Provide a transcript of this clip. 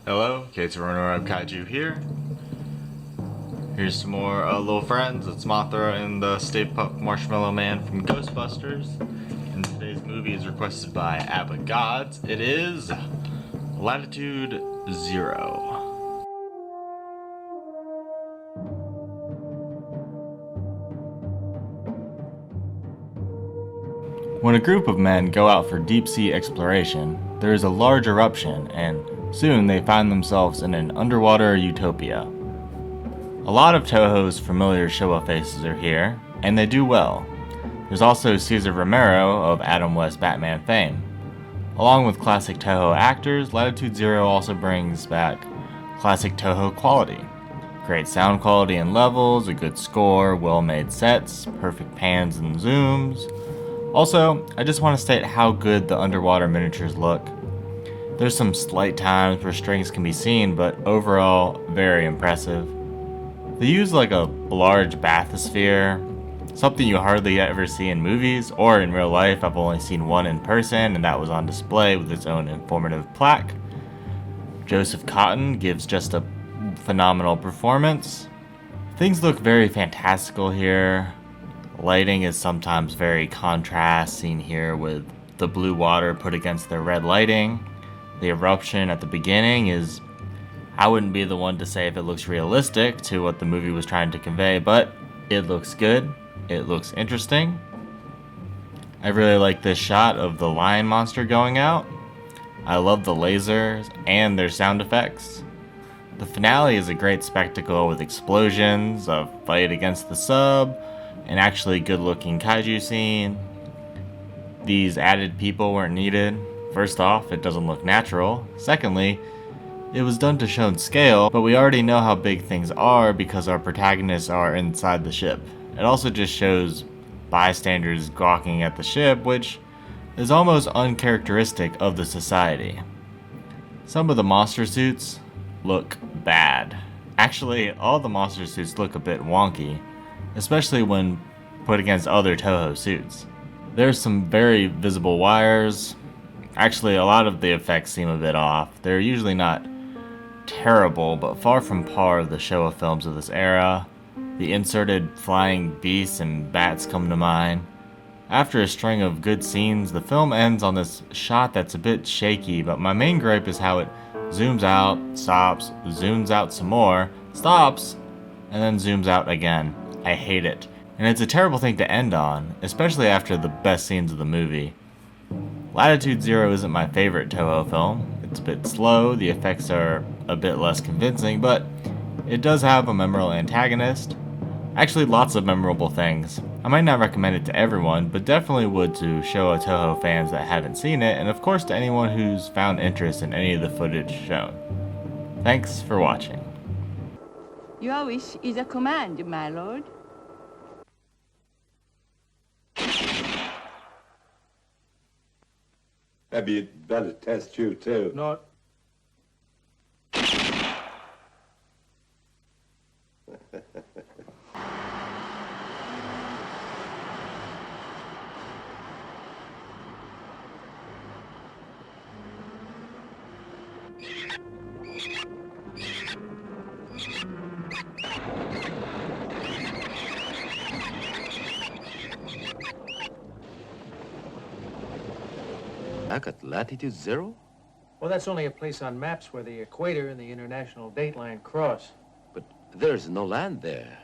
Hello, interwebkaiju here. Here's some more little friends. It's Mothra and the Stay Puft Marshmallow Man from Ghostbusters. And today's movie is requested by AbbaGodz. It is Latitude 0. When a group of men go out for deep-sea exploration, there is a large eruption, and soon they find themselves in an underwater utopia. A lot of Toho's familiar Showa faces are here, and they do well. There's also Cesar Romero of Adam West Batman fame. Along with classic Toho actors, Latitude 0 also brings back classic Toho quality. Great sound quality and levels, a good score, well-made sets, perfect pans and zooms. Also, I just want to state how good the underwater miniatures look. There's some slight times where strings can be seen, but overall, very impressive. They use like a large bathysphere, something you hardly ever see in movies or in real life. I've only seen one in person, and that was on display with its own informative plaque. Joseph Cotton gives just a phenomenal performance. Things look very fantastical here. Lighting is sometimes very contrast, seen here with the blue water put against the red lighting. The eruption at the beginning is, I wouldn't be the one to say if it looks realistic to what the movie was trying to convey, but it looks good. It looks interesting. I really like this shot of the lion monster going out. I love the lasers and their sound effects. The finale is a great spectacle with explosions, a fight against the sub, an actually good-looking kaiju scene. These added people weren't needed. First off, it doesn't look natural. Secondly, it was done to show scale, but we already know how big things are because our protagonists are inside the ship. It also just shows bystanders gawking at the ship, which is almost uncharacteristic of the society. Some of the monster suits look bad. Actually, all the monster suits look a bit wonky, especially when put against other Toho suits. There's some very visible wires. Actually, a lot of the effects seem a bit off. They're usually not terrible, but far from par of the Showa films of this era. The inserted flying beasts and bats come to mind. After a string of good scenes, the film ends on this shot that's a bit shaky, but my main gripe is how it zooms out, stops, zooms out some more, stops, and then zooms out again. I hate it. And it's a terrible thing to end on, especially after the best scenes of the movie. Latitude 0 isn't my favorite Toho film. It's a bit slow, the effects are a bit less convincing, but it does have a memorable antagonist. Actually, lots of memorable things. I might not recommend it to everyone, but definitely would to Showa Toho fans that haven't seen it, and of course to anyone who's found interest in any of the footage shown. Thanks for watching. Your wish is a command, my lord. Maybe you'd better test you, too. No. Back at Latitude 0? Well, that's only a place on maps where the equator and the international date line cross. But there's no land there.